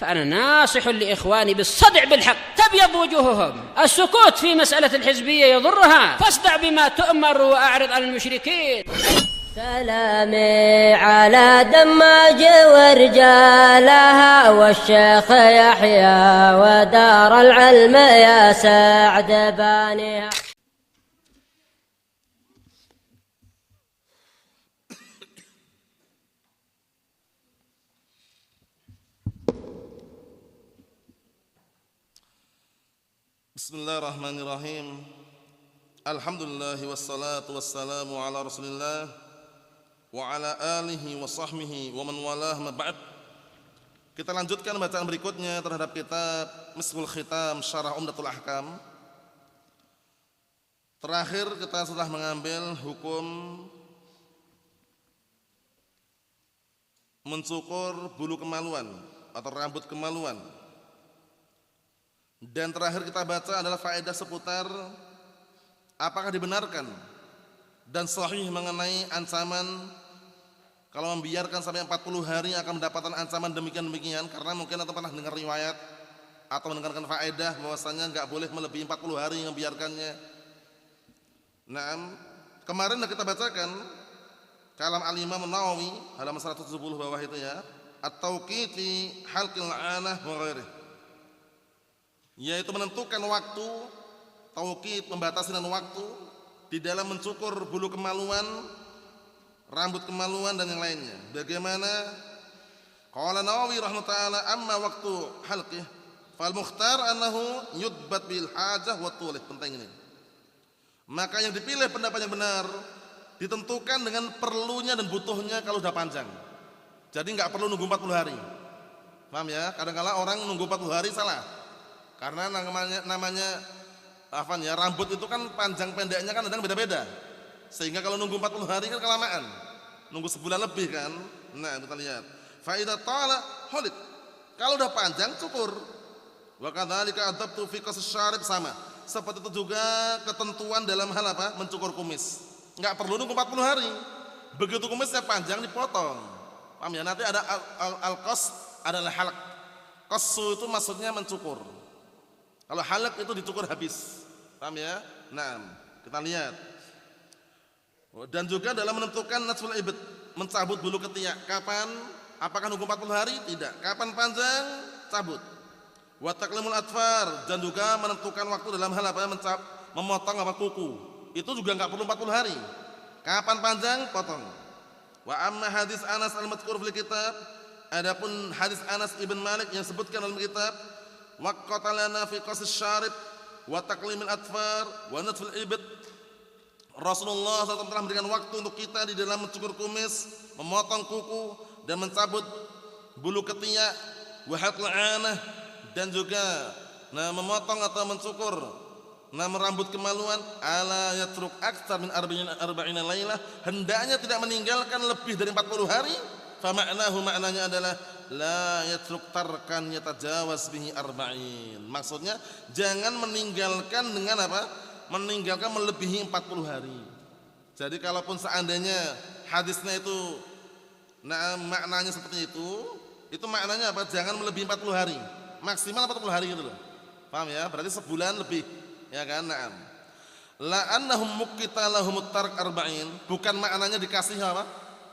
فأنا ناصح لإخواني بالصدع بالحق تبيض وجوههم. السكوت في مسألة الحزبية يضرها، فاصدع بما تؤمر وأعرض عن المشركين. سلامي على دماج ورجالها والشيخ يحيى ودار العلم يا سعد بانيها. Bismillahirrahmanirrahim. Alhamdulillah wassalatu wassalamu ala Rasulillah wa ala alihi wa sahbihi wa man walah ma ba'd. Kita lanjutkan bacaan berikutnya terhadap kitab Miskul Khitam Syarah Umdatul Ahkam. Terakhir kita sudah mengambil hukum mencukur bulu kemaluan atau rambut kemaluan. Dan terakhir kita baca adalah faedah seputar apakah dibenarkan dan sahih mengenai ancaman kalau membiarkan sampai 40 hari akan mendapatkan ancaman demikian-demikian, karena mungkin atau pernah dengar riwayat atau mendengarkan faedah bahwasanya enggak boleh melebihi 40 hari membiarkannya. Nah, kemarin kita bacakan kalam Al-Imam An-Nawawi halaman 170 bawah itu ya, at-tauqit fi halqil 'anah wa ghairihi, yaitu menentukan waktu, tauqid membatasi dengan waktu di dalam mencukur bulu kemaluan, rambut kemaluan dan yang lainnya. Bagaimana? Qala Nawawi rahimahullah, amma waktu halqih fal mukhtar annahu yudbat bil hajah wa tulih. Penting ini. Maka yang dipilih pendapat yang benar ditentukan dengan perlunya dan butuhnya kalau sudah panjang. Jadi enggak perlu nunggu 40 hari. Paham ya? Kadang-kala orang nunggu 40 hari salah. Karena namanya rambut itu kan panjang pendeknya kan kadang beda-beda. Sehingga kalau nunggu 40 hari kan kelamaan. Nunggu sebulan lebih kan. Nah, kita lihat. Fa idza tala hulik. Kalau udah panjang cukur. Wa kadzalika adabtu fi qas syarib, sama. Seperti itu juga ketentuan dalam hal apa? Mencukur kumis. Enggak perlu nunggu 40 hari. Begitu kumisnya panjang dipotong. Paham ya? Nanti ada al-qas, adalah halq. Qassu itu maksudnya mencukur. Kalau halak itu dicukur habis. Paham ya? Nah, kita lihat. Dan juga dalam menentukan natful ibd, mencabut bulu ketiak. Kapan? Apakah nunggu 40 hari? Tidak. Kapan panjang? Cabut. Wa taqlimul atfar, dan juga menentukan waktu dalam hal apa? Memotong kuku. Itu juga enggak perlu 40 hari. Kapan panjang? Potong. Wa amma hadis Anas al-madhkur fil kitab, adapun hadis Anas ibn Malik yang sebutkan dalam kitab, waqata lana fi qas syarib wa taqlimil atfar wa natful ibd. Rasulullah SAW telah memberikan waktu untuk kita di dalam mencukur kumis, memotong kuku dan mencabut bulu ketiak, wa halqul 'anah, dan juga memotong atau mencukur rambut kemaluan. Ala yatruk aktsar min arba'ina lailah, hendaknya tidak meninggalkan lebih dari 40 hari. Fa ma'nahu, maknanya adalah la yatruk tarkan yatajawaz bihi arba'in. Maksudnya jangan meninggalkan dengan apa? Meninggalkan melebihi 40 hari. Jadi kalaupun seandainya hadisnya itu maknanya seperti itu maknanya apa? Jangan melebihi 40 hari. Maksimal 40 hari gitu loh. Paham ya? Berarti sebulan lebih. Ya kan? Na'am. La annahum muqita lahumut tark arba'in, bukan maknanya dikasih apa?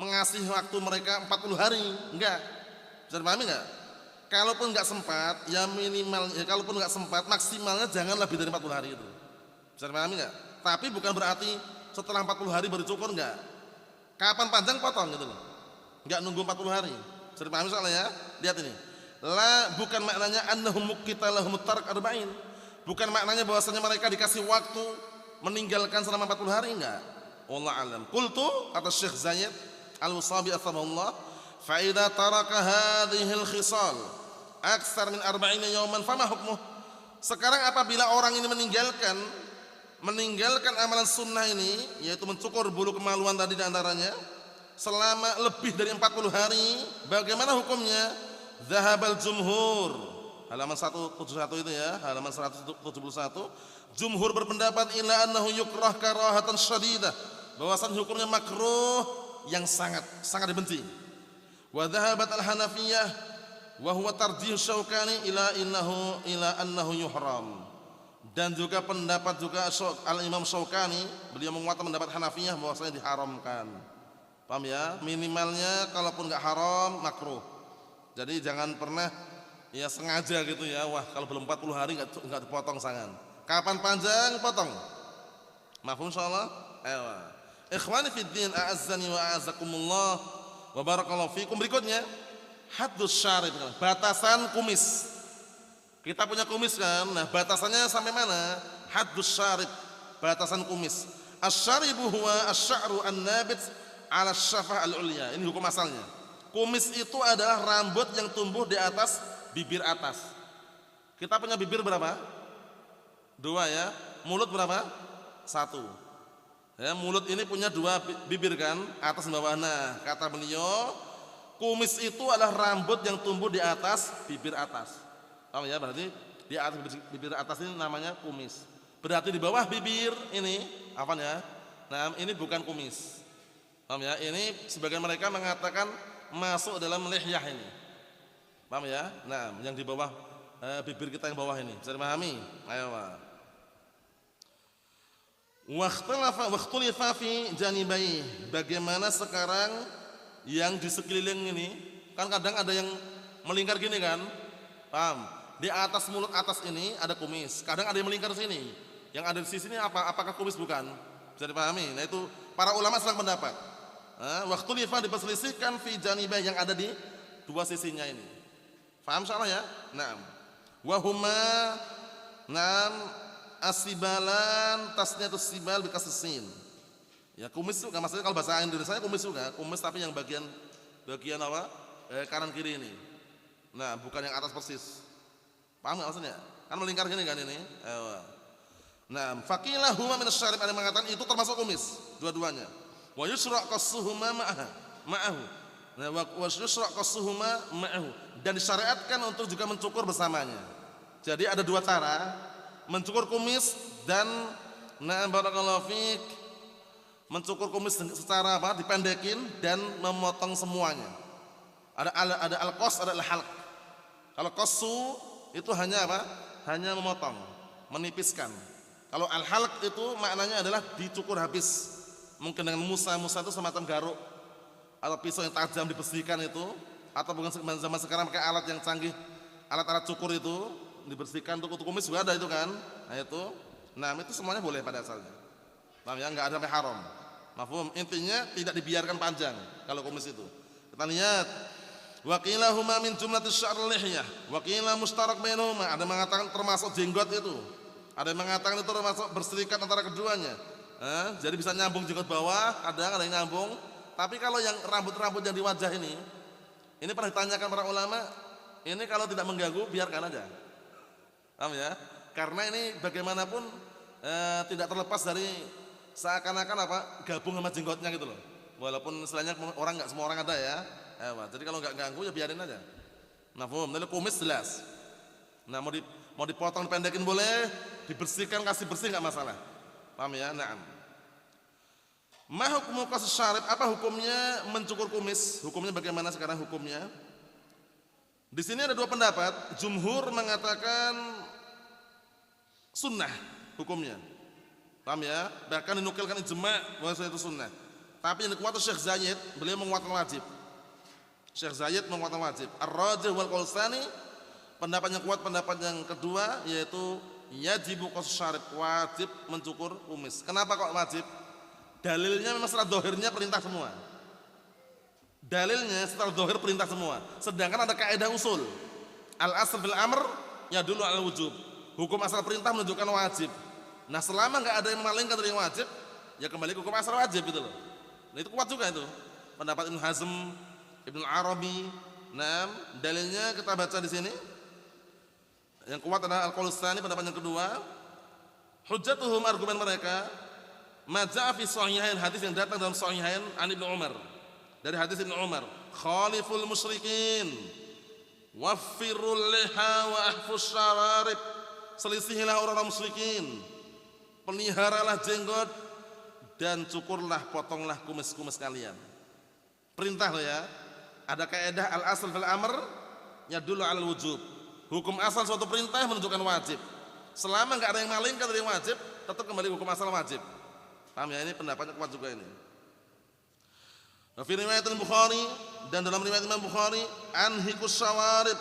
Mengasih waktu mereka 40 hari. Enggak. Bisa dipahami enggak? Kalaupun enggak sempat, ya minimal ya, kalaupun enggak sempat, maksimalnya jangan lebih dari 40 hari itu. Bisa dipahami enggak? Tapi bukan berarti setelah 40 hari baru cukur, enggak. Kapan panjang potong gitu loh. Enggak nunggu 40 hari. Bisa dipahami soalnya ya? Lihat ini. La, bukan maknanya annahum muqita lahumut tark arba'in. Bukan maknanya bahwasanya mereka dikasih waktu meninggalkan selama 40 hari, enggak. Wallahu a'lam. Qultu, kata Syekh Zaid Al-Wasabi athabahullah, fa idza taraka hadhihi al-khisal aktsar min 40 yawman fama hukmuh. Sekarang apabila orang ini meninggalkan amalan sunnah ini, yaitu mencukur bulu kemaluan tadi di antaranya selama lebih dari 40 hari, bagaimana hukumnya? Zahabal jumhur, halaman 171 itu ya, halaman 171. Jumhur berpendapat ila annahu yukrah karahatan syadidah, bahwasanya hukumnya makruh yang sangat dibenci. Wa dhahabat al-Hanafiyah, wa huwa tarjih Syaukani ila annahu yuhram. Dan juga pendapat juga Al-Imam Syaukani, beliau menguatkan pendapat Hanafiyah bahwasanya diharamkan. Paham ya? Minimalnya kalaupun enggak haram makruh. Jadi jangan pernah ya sengaja gitu ya, wah kalau belum 40 hari enggak dipotong sangan. Kapan panjang potong. Mafhum insyaallah? Ayo. Ikhwani fid din, a'azzani wa a'azzakumullah wa barakallahu fikum. Berikutnya haddus syarib, batasan kumis. Kita punya kumis kan? Nah, batasannya sampai mana? Haddus syarib, batasan kumis. Asy-syaribu huwa asy-sya'ru an-nabit 'ala asy-syafah al-'ulya. Ini hukum asalnya. Kumis itu adalah rambut yang tumbuh di atas bibir atas. Kita punya bibir berapa? 2 ya. Mulut berapa? 1. Ya, mulut ini punya 2 bibir kan, atas dan bawah. Nah, kata beliau, kumis itu adalah rambut yang tumbuh di atas bibir atas. Paham ya? Berarti di atas bibir atas ini namanya kumis. Berarti di bawah bibir ini apa ya? Nah, ini bukan kumis. Paham ya? Ini sebagian mereka mengatakan masuk dalam lihyah ini. Paham ya? Nah, yang di bawah bibir kita yang bawah ini. Bisa dipahami? Ayo, Pak. Wakhtulafa fi janibai. Bagaimana sekarang yang di sekeliling ini? Kan kadang ada yang melingkar gini kan? Paham? Di atas mulut atas ini ada kumis. Kadang ada yang melingkar sini. Yang ada di sisi ini apa? Apakah kumis bukan? Bisa dipahami? Nah, itu para ulama sedang pendapat. Wakhtulafa diperselisihkan fi janibai, yang ada di 2 sisinya ini. Paham insyaallah ya? Naam. Wa huma asibalan, tasniyatus sibal bikasrin. Ya, kumis juga maksudnya kalau bahasa Indonesia kumis juga, kumis tapi yang bagian apa? Kanan kiri ini. Nah, bukan yang atas persis. Paham enggak maksudnya? Kan melingkar gini kan ini. Nah, faqilah huma min asy-syarib, ada mengatakan itu termasuk kumis dua-duanya. Wa yusra qassuhuma ma'ahu. Nah, wa yusra qassuhuma ma'ahu, dan disyariatkan untuk juga mencukur bersamanya. Jadi ada 2 cara, mencukur kumis dan barakallahu fiik, mencukur kumis secara apa? Dipendekin dan memotong semuanya. Ada al-qas, ada al-halq. Kalau qassu itu hanya apa? Hanya memotong, menipiskan. Kalau al-halq itu maknanya adalah dicukur habis. Mungkin dengan musa itu semacam garuk atau pisau yang tajam dibersihkan itu, atau bukan zaman sekarang pakai alat yang canggih, alat-alat cukur itu dibersihkan untuk kumis juga ada itu kan. Nah itu, itu semuanya boleh pada asalnya. Paham ya? Enggak ada sampai haram. Mafhum? Intinya tidak dibiarkan panjang kalau kumis itu. Kita lihat, wa qila huma min jumlatis sya'ril lihyah, wa qila mustarak bainahuma. Ada mengatakan termasuk jenggot itu. Ada yang mengatakan itu termasuk berserikat antara keduanya. Jadi bisa nyambung jenggot bawah, ada yang nyambung. Tapi kalau yang rambut-rambut yang di wajah ini pernah ditanyakan para ulama, ini kalau tidak mengganggu biarkan aja. Paham ya? Karena ini bagaimanapun tidak terlepas dari seakan-akan apa? Gabung sama jenggotnya gitu loh. Walaupun istilahnya orang enggak semua orang ada ya. Jadi kalau enggak ganggu ya biarin aja. Mafhum? Nah, kumis jelas. Nah, mau dipotong pendekin boleh, dibersihkan kasih bersih enggak masalah. Paham ya? Naam. Ma hukmu qas syarib? Apa hukumnya mencukur kumis? Hukumnya bagaimana sekarang hukumnya? Di sini ada 2 pendapat. Jumhur mengatakan sunnah hukumnya. Paham ya? Bahkan dinukilkan ijma' bahwa itu sunnah. Tapi yang kuat Syekh Zaid, beliau menguatkan wajib. Syekh Zaid menguatkan wajib. Ar-rajih wal qaulsani, pendapat yang kuat, pendapat yang kedua yaitu yajibu qas syarib, wajib mencukur kumis. Kenapa kok wajib? Dalilnya memang secara zahirnya perintah semua. Dalilnya secara zahir perintah semua. Sedangkan ada kaidah usul. Al-asl fil amr yadullu 'ala wujub. Hukum asal perintah menunjukkan wajib. Nah, selama enggak ada yang memalingkan dari yang wajib, ya kembali ke hukum asal wajib gitu loh. Nah, itu kuat juga itu. Pendapat Ibnu Hazm, Ibnu Arabi. Nah, dalilnya kita baca di sini. Yang kuat adalah al-qaul tsani, pendapat yang kedua. Hujjatuhum, argumen mereka, ma ja'a fi sahihain, hadis yang datang dalam sahihain an Ibnu Umar. Dari hadis Ibnu Umar, khaliful musyrikin waffirul liha wa ahfus syararib. Selisihilah orang-orang musyrikin, peliharalah jenggot dan cukurlah, potonglah kumis-kumis kalian. Perintah loh ya. Ada kaidah al-asl fil amr yadullu 'alal wujub. Hukum asal suatu perintah menunjukkan wajib. Selama enggak ada yang malingkan dari wajib, tetap kembali hukum asal wajib. Paham ya? Ini pendapatnya kuat juga ini. Wa fi riwayat Al-Bukhari, dan dalam riwayat Imam Bukhari, anhikus syawarib,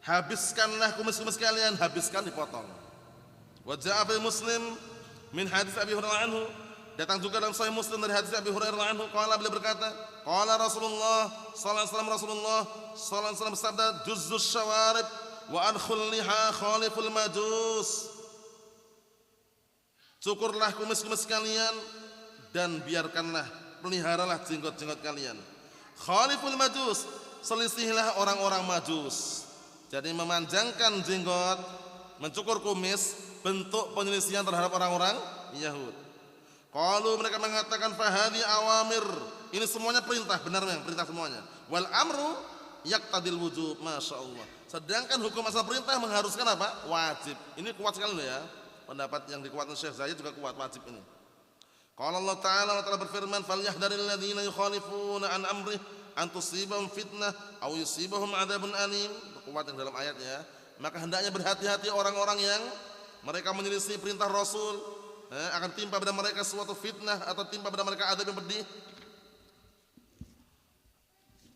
habiskanlah kumis-kumis kalian, habiskan, dipotong. Wa ja'a fi Muslim min hadis Abi Hurairah anhu, datang juga dalam Sahih Muslim dari hadis Abi Hurairah anhu, qala, beliau berkata, qala Rasulullah sallallahu alaihi wasallam bersabda, juzzus syawarib wa ankhul liha khaliful majus. Cukurlah kumis-kumis kalian dan biarkanlah, peliharalah jenggot-jenggot kalian. Khaliful majus, selisihilah orang-orang majus. Jadi memanjangkan jenggot, mencukur kumis, bentuk penyelisihan terhadap orang-orang Yahud. Qalu, mereka mengatakan, fahadi awamir, ini semuanya perintah, benar memang perintah semuanya. Wal amru yaqtadil wujub, masya Allah. Sedangkan hukum asal perintah mengharuskan apa? Wajib. Ini kuat sekali loh ya. Pendapat yang dikuatkan Syekh Zaid juga kuat, wajib ini. Qala Allah Ta'ala, Allah Ta'ala berfirman, falyahdharil ladzina yukhalifuna an amrih an tusibahum fitnah aw yusibahum adzabun alim. Kuat yang dalam ayatnya. Maka hendaknya berhati-hati orang-orang yang mereka menyelisih perintah Rasul, akan timpa pada mereka suatu fitnah atau timpa pada mereka adzab yang pedih.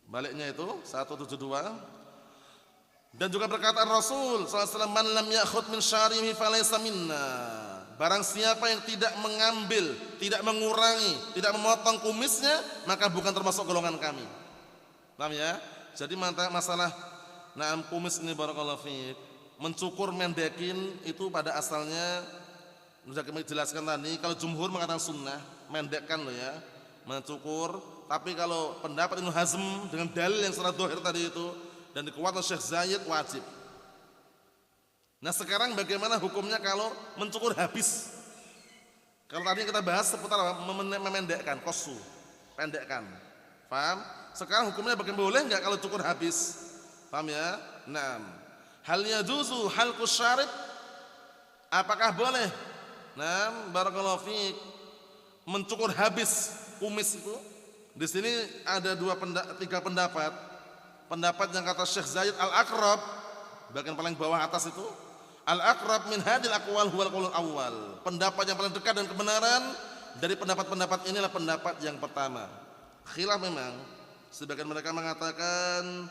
Baliknya itu 172. Dan juga perkataan Rasul sallallahu alaihi wasallam, man lam ya'khudh min syarihi falaysa minna. Barang siapa yang tidak mengambil, tidak mengurangi, tidak memotong kumisnya, maka bukan termasuk golongan kami. Paham ya? Jadi masalah kumis ini, barakallahu fiik, mencukur, mendekin itu pada asalnya sudah kami jelaskan tadi. Kalau jumhur mengatakan sunnah, mendekkan loh ya, mencukur. Tapi kalau pendapat Ibnu Hazm dengan dalil yang secara zahir tadi itu dan dikuatkan Syekh Zaid, wajib. Nah sekarang bagaimana hukumnya kalau mencukur habis? Kalau tadi kita bahas seputar memendekkan, kosu, pendekkan. Paham? Sekarang hukumnya bagaimana, boleh enggak kalau cukur habis? Paham ya? Nah, hal yajuzu halqus syarib? Apakah boleh? Nah, barakallahu fiik, mencukur habis kumis itu? Di sini ada tiga pendapat. Pendapat yang kata Syekh Zaid al-aqrab, bagian paling bawah atas itu, al-aqrab min hadil aqwal huwal qaulul awal. Pendapat yang paling dekat dan kebenaran dari pendapat-pendapat inilah pendapat yang pertama. Khilaf memang, sebagian mereka mengatakan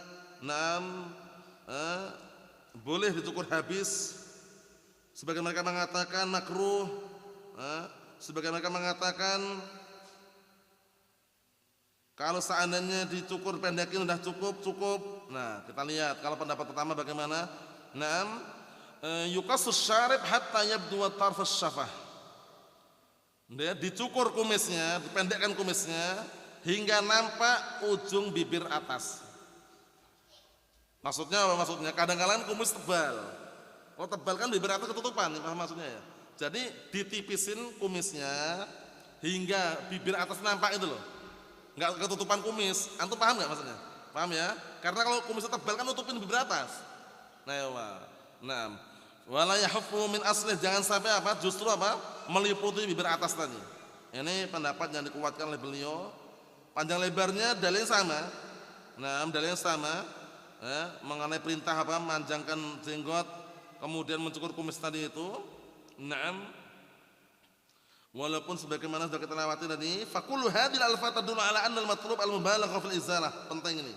boleh dicukur habis, sebagian mereka mengatakan makruh, sebagian mereka mengatakan kalau seandainya dicukur pendekin sudah cukup. Nah, kita lihat kalau pendapat pertama bagaimana? Yuqassus syarib hatta yabdu tarfus syafah. Dia dicukur kumisnya, dipendekkan kumisnya hingga nampak ujung bibir atas. Maksudnya apa maksudnya? Kadang-kadang kumis tebal. Kalau tebal kan bibir atas ketutupan, paham maksudnya ya? Jadi ditipisin kumisnya hingga bibir atas nampak itu loh. Enggak ketutupan kumis. Antum paham enggak maksudnya? Paham ya? Karena kalau kumisnya tebal kan nutupin bibir atas. Wala yahfu min aslih, jangan sampai apa? Justru apa? Meliputi bibir atas tadi. Ini pendapat yang dikuatkan oleh beliau. Panjang lebarnya dalilnya sama. Dalilnya sama. Mengenai perintah apa? Manjangkan jenggot, kemudian mencukur kumis tadi itu. Walaupun sebagaimana sudah kita lewati tadi, faqulu hadil alfat tadullu ala anna al-matlub al-mubalaghah fil izalah. Penting ini.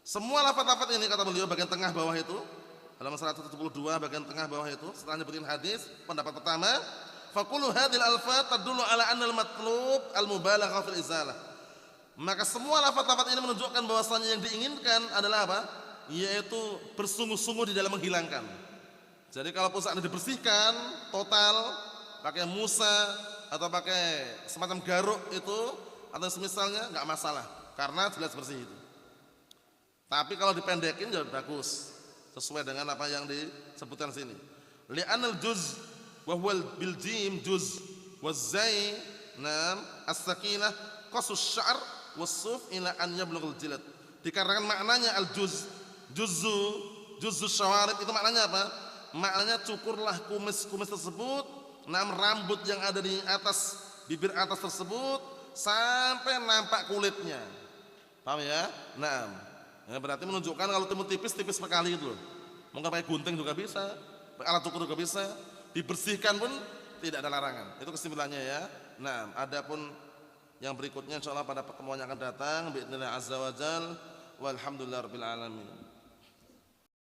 Semua lafaz-lafaz ini kata beliau bagian tengah bawah itu, halaman 172 bagian tengah bawah itu, setelah nyebutin hadis, pendapat pertama, faqulu hadil alfat tadullu ala anna al-matlub al-mubalaghah fil izalah. Maka semua lafaz-lafaz ini menunjukkan bahwasanya yang diinginkan adalah apa? Yaitu bersungguh-sungguh di dalam menghilangkan. Jadi kalau pusat dibersihkan total, pakai musa atau pakai semacam garuk itu atau semisalnya enggak masalah karena jelas bersih itu. Tapi kalau dipendekin ya bagus sesuai dengan apa yang disebutkan sini. Li'anal juz wa huwa bil jim juz waz-zai as-sakinah qasus sy'r was-suf ila an yablughul jilad. Dikarenakan maknanya al-juz, juzzu syawarib itu maknanya apa? Maknanya cukurlah kumis-kumis tersebut, rambut yang ada di atas bibir atas tersebut sampai nampak kulitnya. Paham ya? Ya, berarti menunjukkan kalau timun tipis sekali itu loh. Mungkin pakai gunting juga bisa, pakai alat ukur juga bisa, dibersihkan pun tidak ada larangan. Itu kesimpulannya ya. Nah, adapun yang berikutnya insyaallah pada pertemuan yang akan datang biidznillah azza wajal walhamdulillahirabbil alamin.